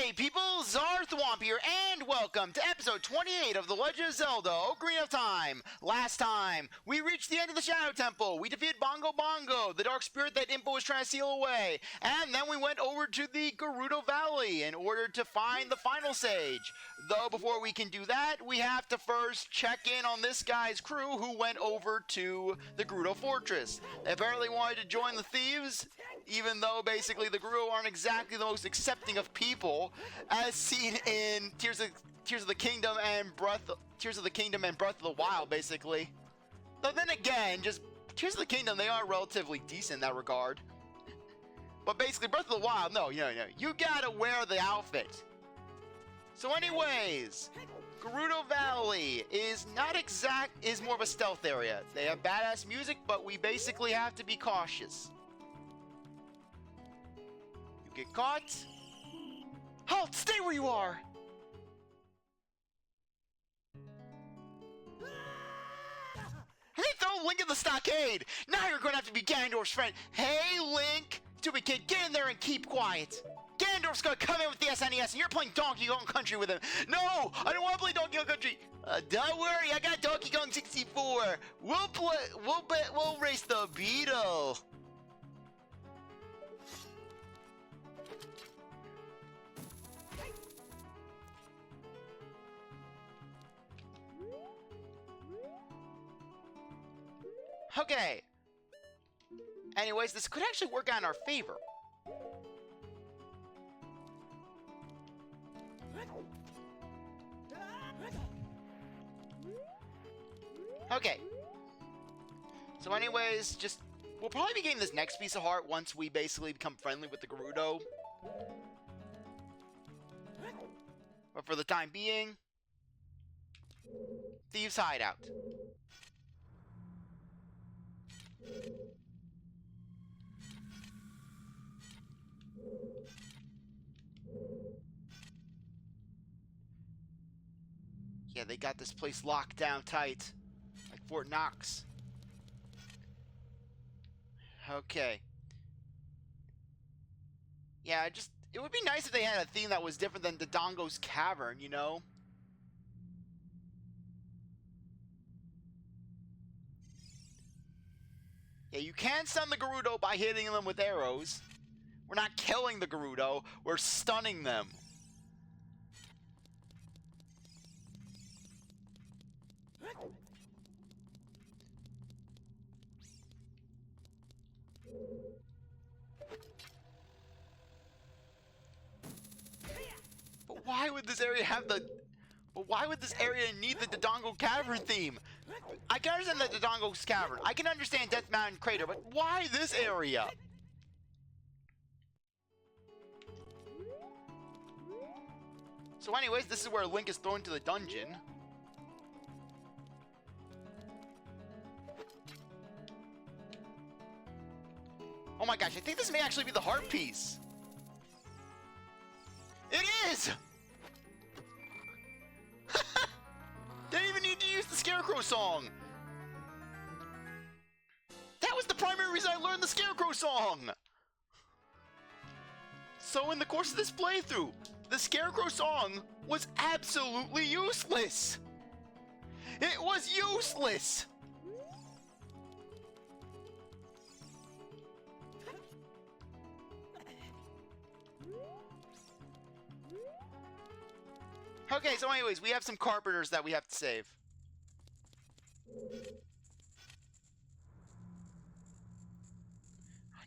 Hey people, CzarThwomp here, and welcome to episode 28 of The Legend of Zelda, Ocarina of Time. Last time, we reached the end of the Shadow Temple. We defeated Bongo Bongo, the dark spirit that Impa was trying to steal away. And then we went over to the Gerudo Valley in order to find the final sage. Though before we can do that, we have to first check in on this guy's crew who went over to the Gerudo Fortress. They apparently wanted to join the thieves, even though basically the Gerudo aren't exactly the most accepting of people, as seen in Tears of the Kingdom and Breath of the Wild, basically. Though then again, just Tears of the Kingdom, they are relatively decent in that regard. But basically, Breath of the Wild, no, you gotta wear the outfit. So anyways, Gerudo Valley is more of a stealth area. They have badass music, but we basically have to be cautious. You get caught. Halt! Stay where you are! Hey, throw Link in the stockade! Now you're gonna have to be Ganondorf's friend. Hey, Link! Stupid kid, get in there and keep quiet. Ganondorf's gonna come in with the SNES and you're playing Donkey Kong Country with him. No! I don't wanna play Donkey Kong Country! Don't worry, I got Donkey Kong 64! We'll race the Beetle! Okay. Anyways, this could actually work out in our favor. Okay. So anyways, we'll probably be getting this next piece of heart once we basically become friendly with the Gerudo. But for the time being, Thieves' Hideout. Yeah, they got this place locked down tight, like Fort Knox. Okay. Yeah, it would be nice if they had a theme that was different than Dodongo's Cavern, you know? Yeah, you can stun the Gerudo by hitting them with arrows. We're not killing the Gerudo, we're stunning them. But why would this area have why would this area need the Dodongo Cavern theme? I can understand the Dodongo's Cavern. I can understand Death Mountain Crater, but why this area? So anyways, this is where Link is thrown to the dungeon. Oh my gosh, I think this may actually be the heart piece. It is! Didn't even need to use the Scarecrow song. That was the primary reason I learned the Scarecrow song. So in the course of this playthrough, the Scarecrow song was absolutely useless. It was useless. Okay, so anyways, we have some carpenters that we have to save.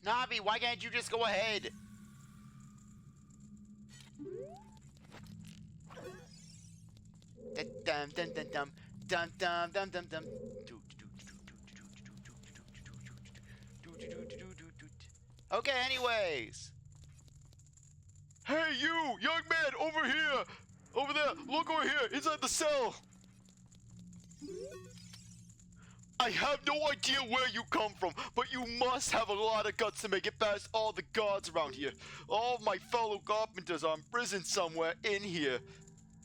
Navi, why can't you just go ahead? Dum dum dum dum dum dum dum dum dum. Okay, anyways. Hey you, young man, over here! Over there! Look over here! Inside the cell! I have no idea where you come from, but you must have a lot of guts to make it past all the guards around here. All of my fellow carpenters are imprisoned somewhere in here.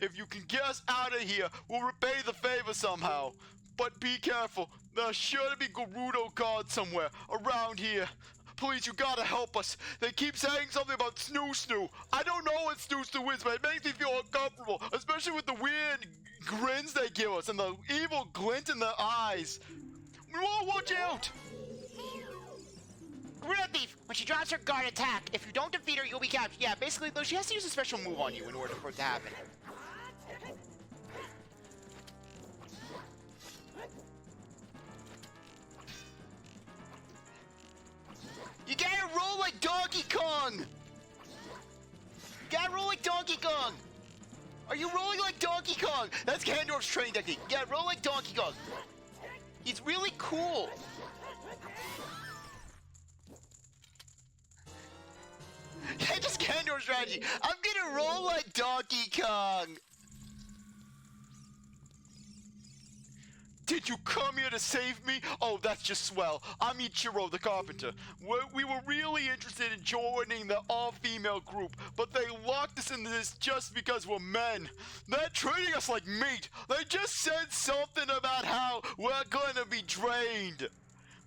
If you can get us out of here, we'll repay the favor somehow. But be careful, there's sure to be Gerudo guards somewhere around here. Please, you gotta help us. They keep saying something about Snoo Snoo. I don't know what Snoo Snoo is, but it makes me feel uncomfortable, especially with the weird grins they give us and the evil glint in their eyes. Whoa, watch out! Gerudo Thief, when she drops her guard attack, if you don't defeat her, you'll be captured. Yeah, basically, though, she has to use a special move on you in order for it to happen. You gotta roll like Donkey Kong! You gotta roll like Donkey Kong! Are you rolling like Donkey Kong? That's Ganondorf's training technique. You gotta roll like Donkey Kong. He's really cool. That's just Ganondorf's strategy. I'm gonna roll like Donkey Kong. Did you come here to save me? Oh, that's just swell. I'm Ichiro the carpenter. We were really interested in joining the all-female group, but they locked us into this just because we're men. They're treating us like meat. They just said something about how we're gonna be drained.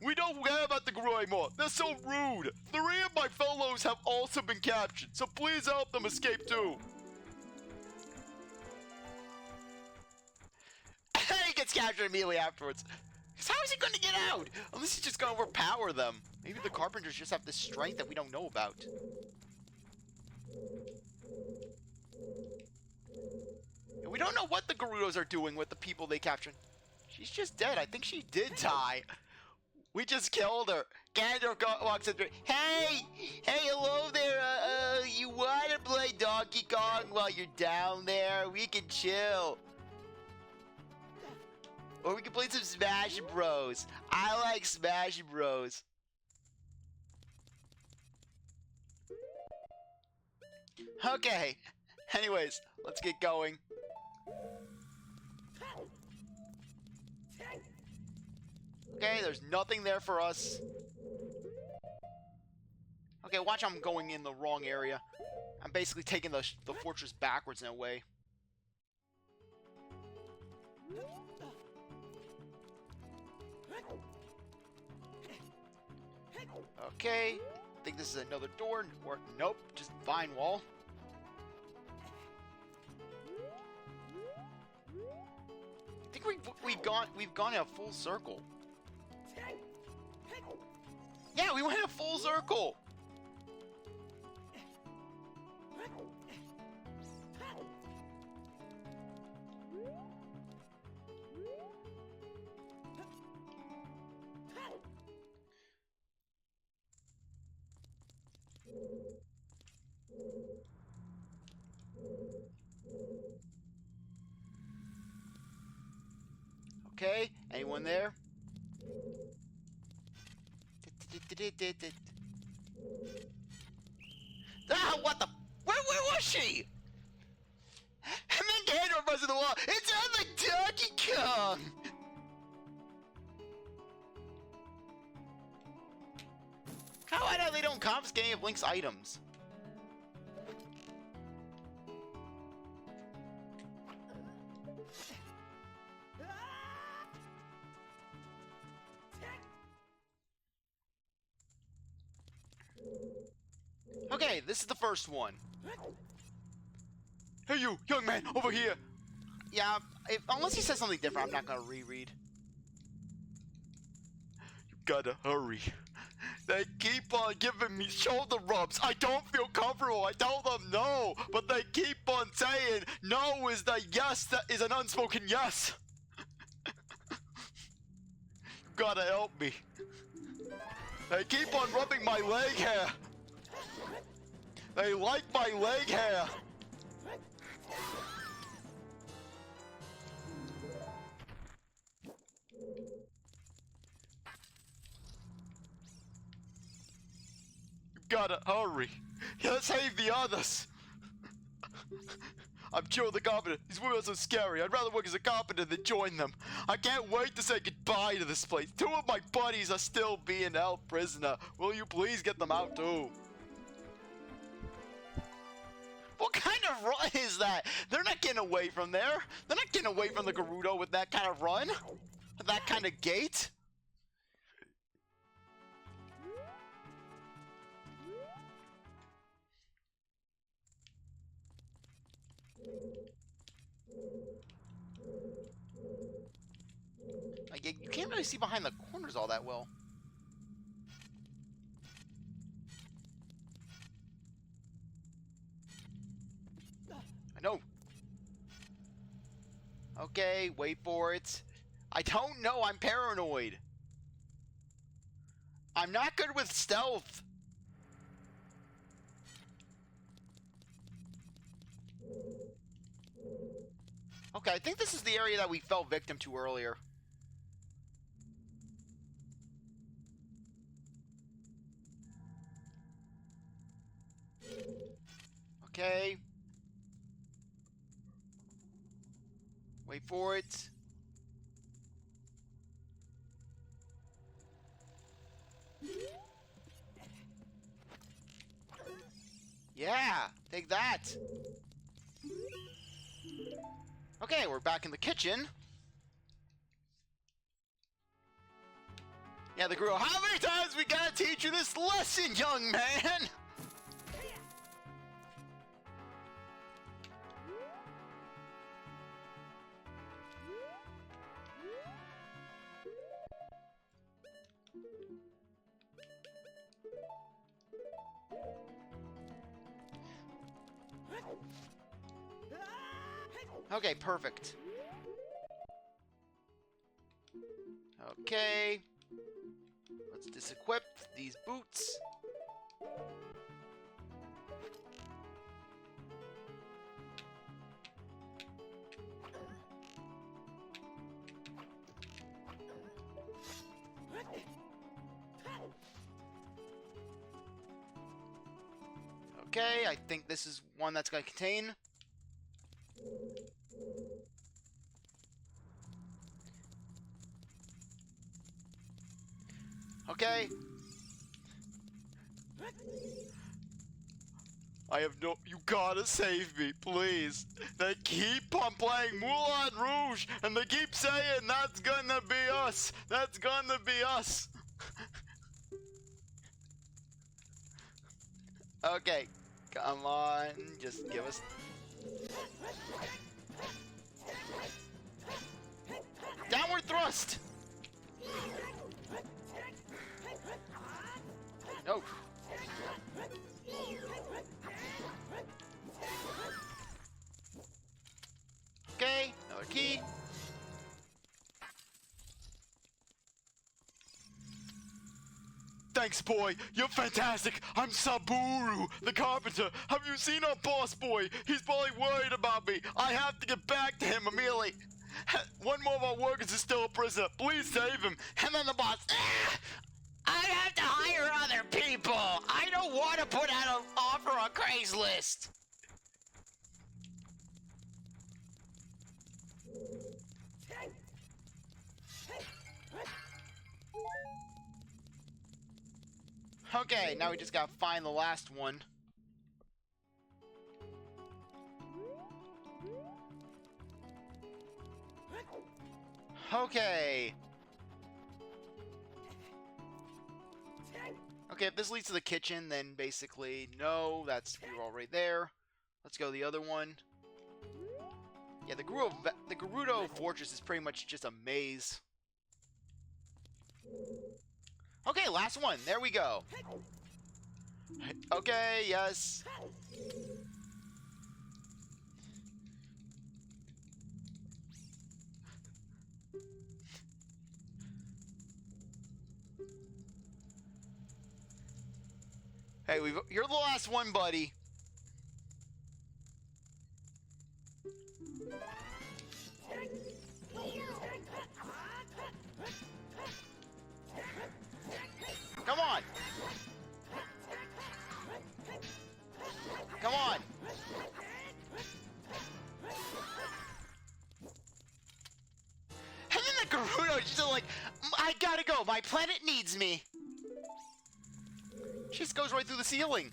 We don't care about the Gerudo anymore. They're so rude. 3 of my fellows have also been captured, so please help them escape too. He gets captured immediately afterwards. Because how is he going to get out? Unless he's just going to overpower them. Maybe the carpenters just have this strength that we don't know about. And we don't know what the Gerudos are doing with the people they captured. She's just dead. I think she did die. We just killed her. Ganondorf walks in. Hey! Hey, hello there. You want to play Donkey Kong while you're down there? We can chill. Or we can play some Smash Bros. I like Smash Bros. Okay. Anyways, let's get going. Okay, there's nothing there for us. Okay, watch, I'm going in the wrong area. I'm basically taking the fortress backwards in a way. Okay, I think this is another door, or nope, just vine wall. I think we've gone in a full circle. Yeah, we went in a full circle. Okay, anyone there? Ah, what the? Where was she? And then Ganondorf buzzed in the wall. It's on the Donkey Kong! How I know they don't confiscate any of Link's items? Okay, this is the first one. Hey you, young man, over here. Yeah, unless he says something different, I'm not gonna reread. You gotta hurry. They keep on giving me shoulder rubs. I don't feel comfortable. I tell them no, but they keep on saying no is the yes that is an unspoken yes. You gotta help me. They keep on rubbing my leg hair. They like my leg hair. You gotta hurry. Let's save the others. I'm Joe the carpenter. These women are so scary. I'd rather work as a carpenter than join them. I can't wait to say goodbye to this place. 2 of my buddies are still being held prisoner. Will you please get them out too? What kind of run is that? They're not getting away from there. They're not getting away from the Gerudo with that kind of run. With that kind of gait. Like, you can't really see behind the corners all that well. I know. Okay, wait for it. I don't know, I'm paranoid. I'm not good with stealth. Okay, I think this is the area that we fell victim to earlier. Okay. Wait for it. Yeah, take that. Okay, we're back in the kitchen. Yeah, the Gerudo. How many times we gotta teach you this lesson, young man? Okay, perfect. Okay. Let's disequip these boots. Okay, I think this is one that's going to contain. Okay. I have no. You gotta save me, please. They keep on playing Moulin Rouge, and they keep saying that's gonna be us. That's gonna be us. Okay, come on, just give us. Downward thrust. No. Okay, another key. Thanks, boy. You're fantastic. I'm Saburu, the carpenter. Have you seen our boss, boy? He's probably worried about me. I have to get back to him immediately. One more of our workers is still a prisoner. Please save him. And then the boss. I have to hire other people. I don't want to put out an offer on Craigslist. Okay, now we just gotta find the last one. Okay. Okay, if this leads to the kitchen, then basically, no, we're already there. Let's go to the other one. Yeah, the Gerudo Fortress is pretty much just a maze. Okay, last one. There we go. Okay, yes. Hey, you're the last one, buddy. Come on. Come on. And then the Gerudo just like, I gotta go. My planet needs me. She just goes right through the ceiling.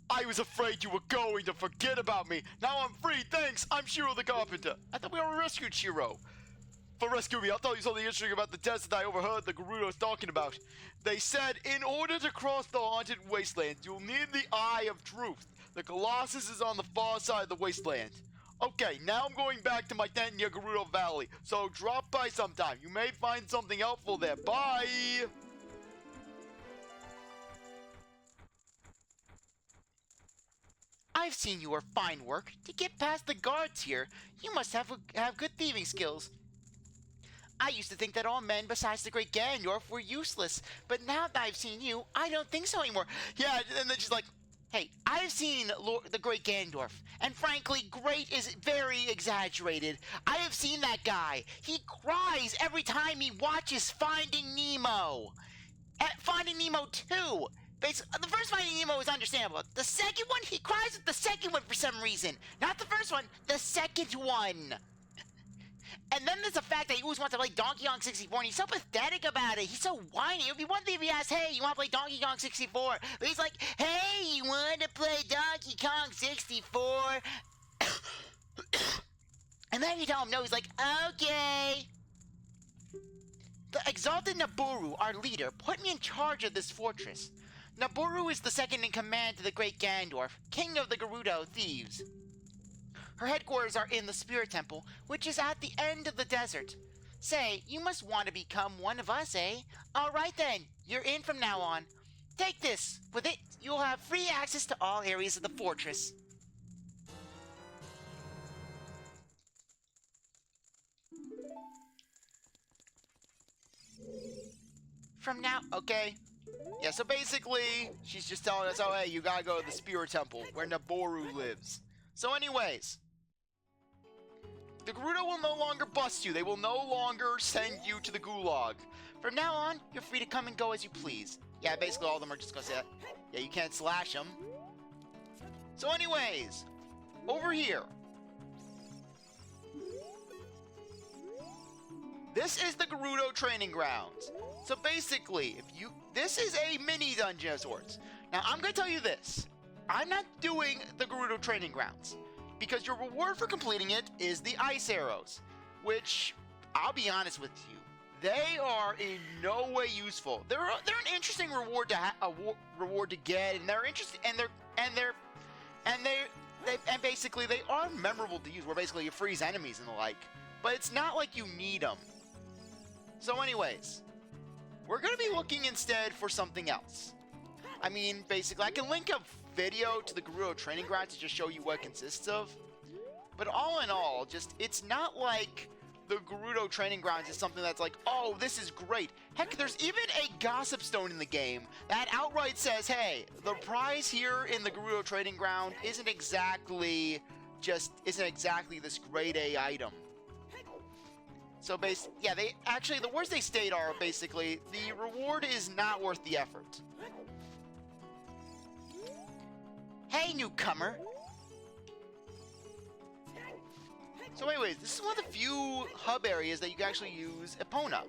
I was afraid you were going to forget about me. Now I'm free, thanks. I'm Shiro the carpenter. I thought we already rescued Shiro. For rescuing me, I'll tell you something interesting about the test that I overheard the Gerudos talking about. They said in order to cross the Haunted Wasteland, you'll need the Eye of Truth. The Colossus is on the far side of the wasteland. Okay, now I'm going back to my tent near Gerudo Valley, so drop by sometime. You may find something helpful there. Bye! I've seen your fine work. To get past the guards here, you must have good thieving skills. I used to think that all men besides the great Ganondorf were useless, but now that I've seen you, I don't think so anymore. Yeah, and then she's like, Hey, I've seen the great Ganondorf, and frankly, great is very exaggerated. I have seen that guy. He cries every time he watches Finding Nemo. At Finding Nemo 2. The first Finding Nemo is understandable. The second one, he cries at the second one for some reason. Not the first one, the second one. And then there's the fact that he always wants to play Donkey Kong 64, and he's so pathetic about it. He's so whiny. It would be one thing if he asked, hey, you want to play Donkey Kong 64? But he's like, hey, you want to play Donkey Kong 64? And then you tell him no, he's like, okay. The exalted Nabooru, our leader, put me in charge of this fortress. Nabooru is the second in command to the great Ganondorf, king of the Gerudo thieves. Her headquarters are in the Spirit Temple, which is at the end of the desert. Say, you must want to become one of us, eh? Alright then, you're in from now on. Take this. With it, you'll have free access to all areas of the fortress. From now, okay. Yeah, so basically, she's just telling us, oh, hey, you gotta go to the Spirit Temple, where Nabooru lives. So anyways, the Gerudo will no longer bust you. They will no longer send you to the gulag. From now on, you're free to come and go as you please. Yeah, basically all of them are just gonna say that. Yeah, you can't slash them. So anyways, over here. This is the Gerudo training grounds. So basically, this is a mini dungeon of sorts. Now, I'm gonna tell you this. I'm not doing the Gerudo training grounds, because your reward for completing it is the ice arrows, which, I'll be honest with you, they are in no way useful. They're an interesting reward to reward to get, and they're interesting, and basically they are memorable to use, where basically you freeze enemies and the like. But it's not like you need them. So, anyways, we're gonna be looking instead for something else. I mean, basically, I can link a video to the Gerudo training grounds to just show you what it consists of. But all in all, it's not like the Gerudo training grounds is something that's like, oh, this is great. Heck, there's even a gossip stone in the game that outright says, hey, the prize here in the Gerudo training ground isn't exactly this grade A item. So yeah, the words they state are basically, the reward is not worth the effort. Hey, newcomer. So anyways, this is one of the few hub areas that you can actually use Epona.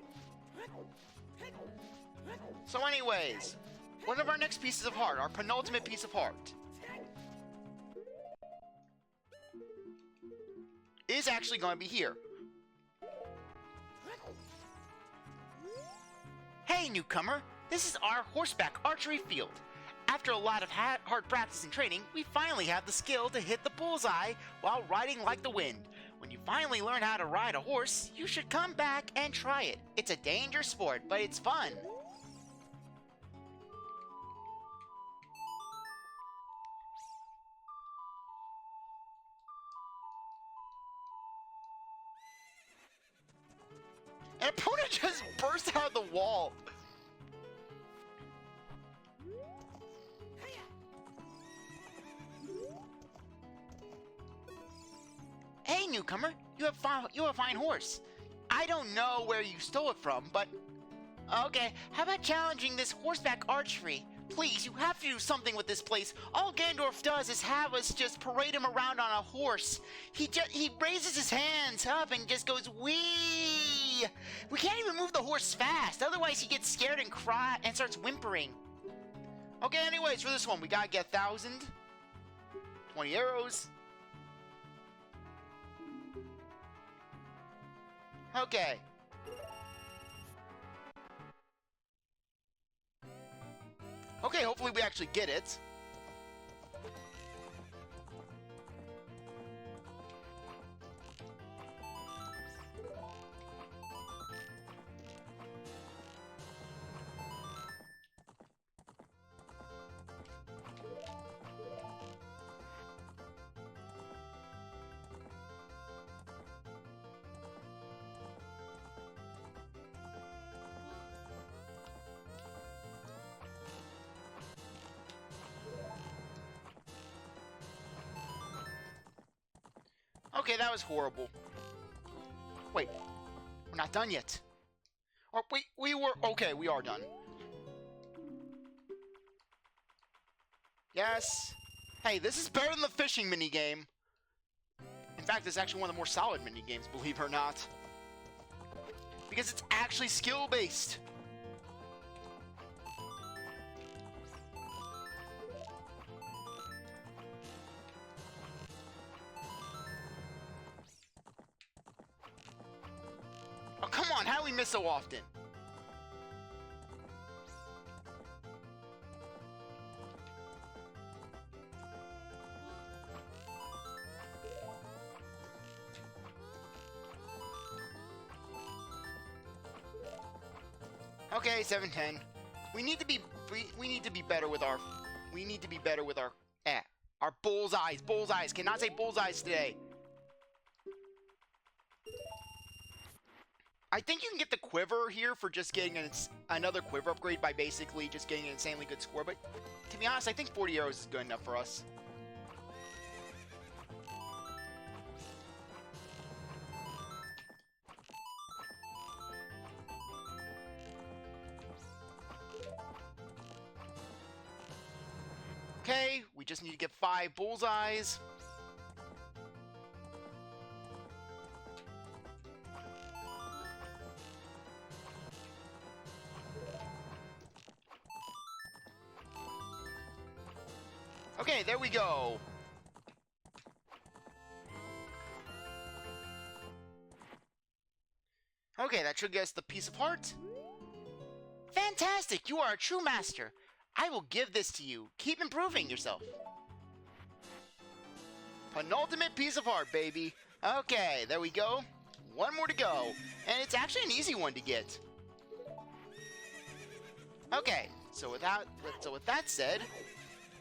So anyways, one of our next pieces of heart, our penultimate piece of heart, is actually going to be here. Hey, newcomer. This is our horseback archery field. After a lot of hard practice and training, we finally have the skill to hit the bullseye while riding like the wind. When you finally learn how to ride a horse, you should come back and try it. It's a dangerous sport, but it's fun. And Epona just burst out of the wall. Hey, newcomer, you have a fine horse. I don't know where you stole it from, but... Okay, how about challenging this horseback archery? Please, you have to do something with this place. All Ganondorf does is have us just parade him around on a horse. He raises his hands up and just goes, wee! We can't even move the horse fast, otherwise he gets scared and cry and starts whimpering. Okay, anyways, for this one, we gotta get 1,000. 20 arrows. Okay. Okay, hopefully we actually get it. Okay, that was horrible. Wait, we're not done yet. Or wait, we were... Okay, we are done. Yes. Hey, this is better than the fishing minigame. In fact, it's actually one of the more solid minigames, believe it or not. Because it's actually skill-based. Oh, come on, how do we miss so often? Okay, 7-10. We need to be better with our our bullseyes. Bullseyes. Cannot say bullseyes today. I think you can get the quiver here for just getting another quiver upgrade by basically just getting an insanely good score, but to be honest, I think 40 arrows is good enough for us. Okay, we just need to get 5 bullseyes. Okay, there we go. Okay, that should get us the piece of heart. Fantastic! You are a true master. I will give this to you. Keep improving yourself. Penultimate piece of heart, baby. Okay, there we go. One more to go. And it's actually an easy one to get. Okay, so with that said,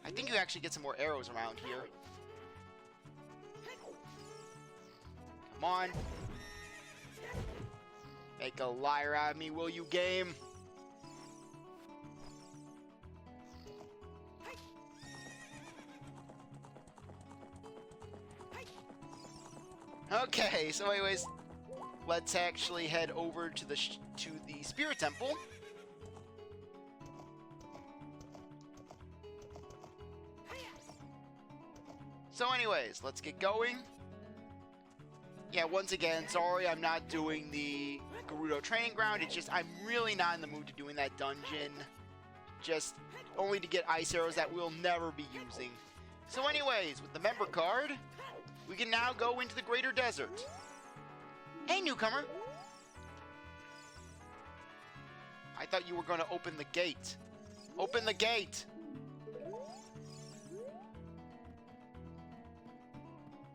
I think you actually get some more arrows around here. Come on. Make a liar out of me, will you, game? Okay, so anyways, let's actually head over to the Spirit Temple. So anyways, let's get going. Yeah, once again, sorry I'm not doing the Gerudo training ground. It's just I'm really not in the mood to doing that dungeon. Just only to get ice arrows that we'll never be using. So anyways, with the member card, we can now go into the greater desert. Hey, newcomer. I thought you were going to open the gate. Open the gate.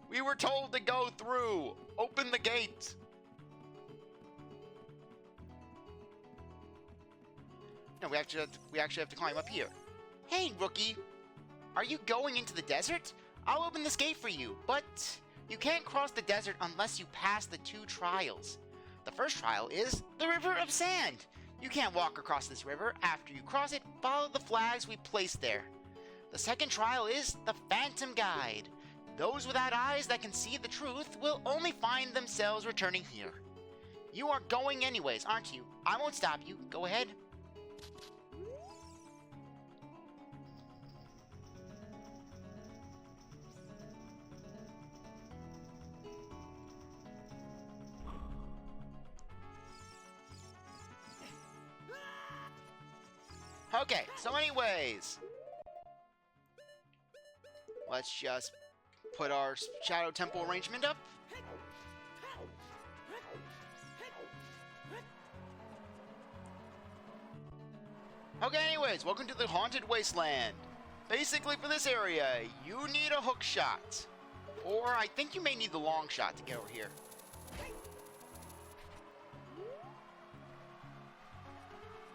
We were told to go through. Open the gate. No, we actually have to climb up here. Hey, rookie. Are you going into the desert? I'll open this gate for you, but you can't cross the desert unless you pass the 2 trials. The first trial is the River of Sand. You can't walk across this river. After you cross it, follow the flags we placed there. The second trial is the Phantom Guide. Those without eyes that can see the truth will only find themselves returning here. You are going anyways, aren't you? I won't stop you. Go ahead. Okay, so anyways, let's just put our Shadow Temple arrangement up. Okay, anyways, welcome to the Haunted Wasteland. Basically, for this area, you need a Hookshot. Or I think you may need the long shot to get over here.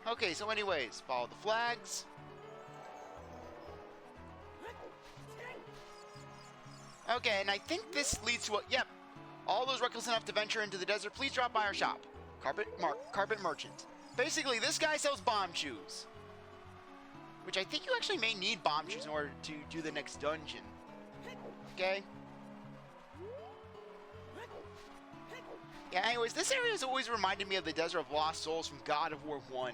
Okay, so anyways, follow the flags. Okay, and I think this leads to a... Yep. All those reckless enough to venture into the desert, please drop by our shop. Carpet Merchant. Basically, this guy sells bomb shoes. Which I think you actually may need bomb shoes in order to do the next dungeon. Okay? Okay, anyways, this area has always reminded me of the Desert of Lost Souls from God of War 1.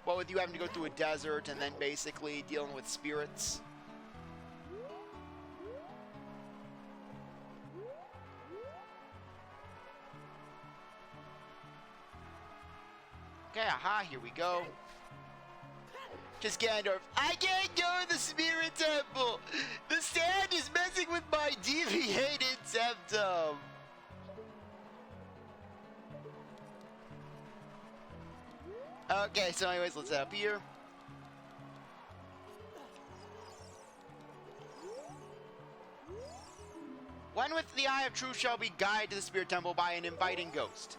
What with you having to go through a desert and then basically dealing with spirits. Okay, aha, here we go. Just Gandalf. I can't go to the Spirit Temple! The sand is messing with my deviated septum! Okay, so anyways, let's head up here. One with the Eye of Truth shall be guided to the Spirit Temple by an inviting ghost.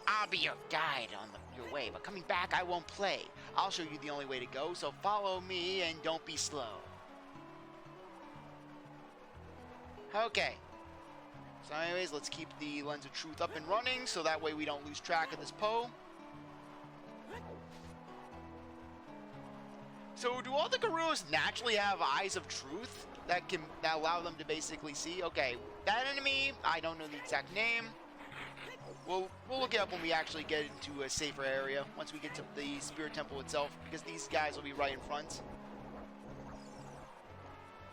I'll be your guide on your way, but coming back I won't play. I'll show you the only way to go, so follow me and don't be slow. Okay. So anyways, let's keep the Lens of Truth up and running, so that way we don't lose track of this Poe. So do all the Gerudos naturally have Eyes of Truth that allow them to basically see? Okay, that enemy, I don't know the exact name. We'll look it up when we actually get into a safer area, once we get to the Spirit Temple itself, because these guys will be right in front.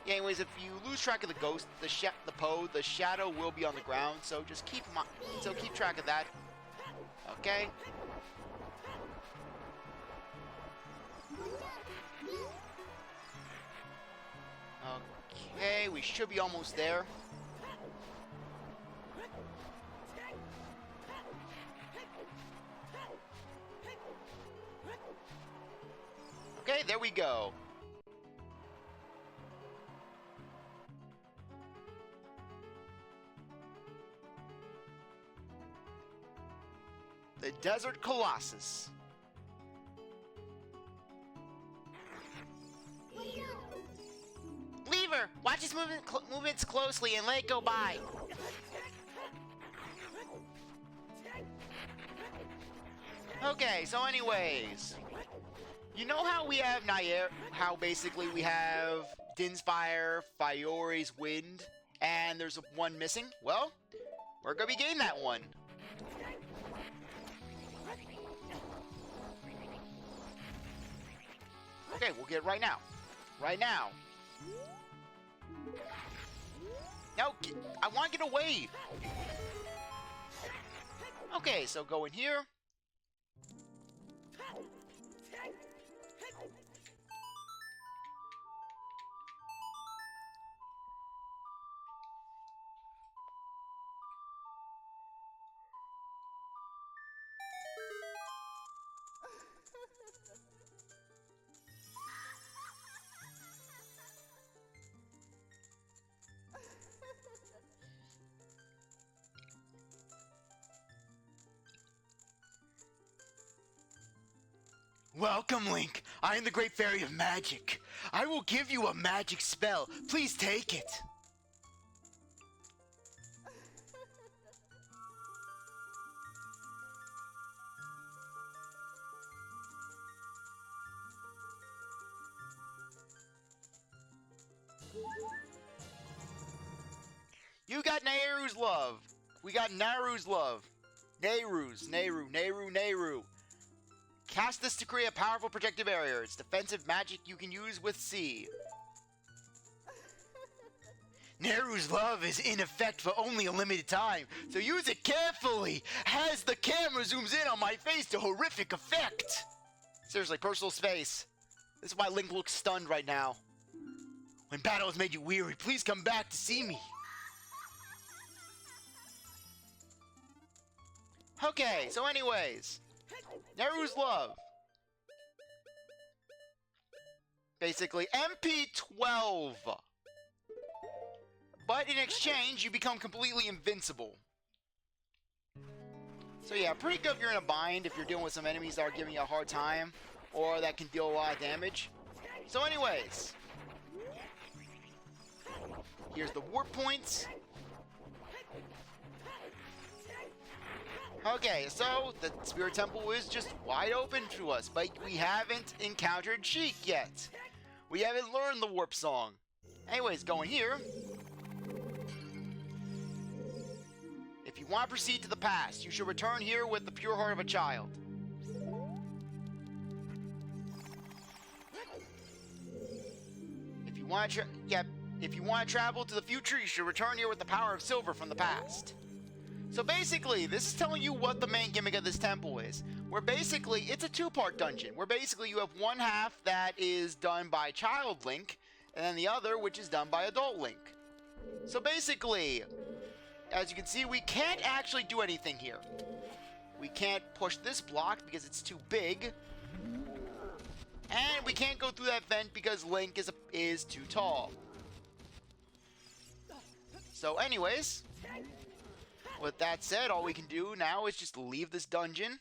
Yeah, anyways, if you lose track of the ghost, the Poe, the shadow will be on the ground, so just keep track of that. Okay. Okay, we should be almost there. Okay, there we go. The Desert Colossus. Lever! Watch his movements closely and let it go by. Okay, so anyways. You know how we have Nair, how basically we have Din's Fire, Fiori's Wind, and there's one missing? Well, we're gonna be getting that one. Okay, we'll get it right now. Right now. No, I want to get away. Okay, so go in here. Welcome, Link. I am the Great Fairy of Magic. I will give you a magic spell. Please take it. You got Nehru's love. We got Naru's love. Nehru. Cast this to create a powerful protective barrier. It's defensive magic you can use with C. Nehru's love is in effect for only a limited time, so use it carefully as the camera zooms in on my face to horrific effect. Seriously, personal space. This is why Link looks stunned right now. When battle has made you weary, please come back to see me. Okay, so anyways, Nehru's love. Basically, MP12. But in exchange, you become completely invincible. So yeah, pretty good if you're in a bind, if you're dealing with some enemies that are giving you a hard time, or that can deal a lot of damage. So anyways, here's the warp points. Okay, so the Spirit Temple is just wide open to us, but we haven't encountered Sheik yet. We haven't learned the warp song. Anyways, going here. you want to proceed to the past, you should return here with the pure heart of a child. If you want to travel to the future, you should return here with the power of silver from the past. So basically, this is telling you what the main gimmick of this temple is. Where basically, it's a two-part dungeon. Where basically you have one half that is done by Child Link, and then the other which is done by Adult Link. So basically, as you can see, we can't actually do anything here. We can't push this block because it's too big. And we can't go through that vent because Link is too tall. So anyways, with that said, all we can do now is just leave this dungeon.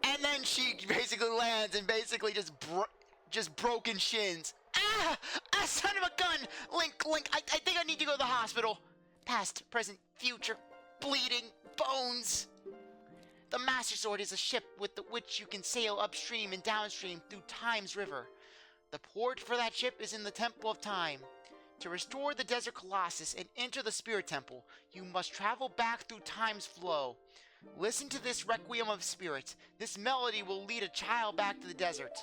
And then she basically lands and basically just broken shins. Ah! Ah, son of a gun! Link, I think I need to go to the hospital. Past, present, future, bleeding, bones. The Master Sword is a ship with which you can sail upstream and downstream through Time's river. The port for that ship is in the Temple of Time. To restore the Desert Colossus and enter the Spirit Temple, you must travel back through Time's flow. Listen to this Requiem of Spirit. This melody will lead a child back to the desert.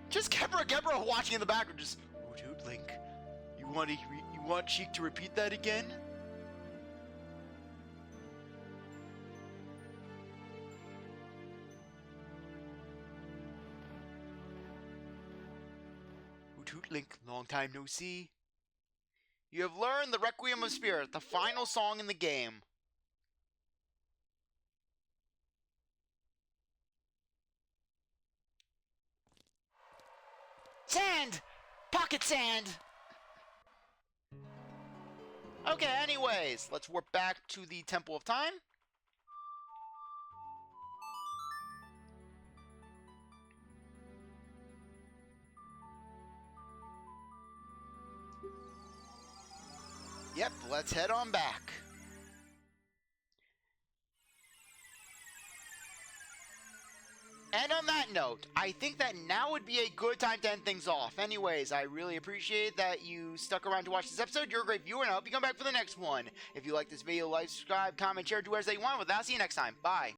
Just Gebra watching in the background, just, oh dude, Link, you want Sheik to repeat that again? Hoot hoot, Link, long time no see. You have learned the Requiem of Spirit, the final song in the game. Sand! Pocket sand! Okay, anyways, let's warp back to the Temple of Time. Yep, let's head on back. And on that note, I think that now would be a good time to end things off. Anyways, I really appreciate that you stuck around to watch this episode. You're a great viewer, and I hope you come back for the next one. If you like this video, like, subscribe, comment, share, do whatever you want. With that, see you next time. Bye.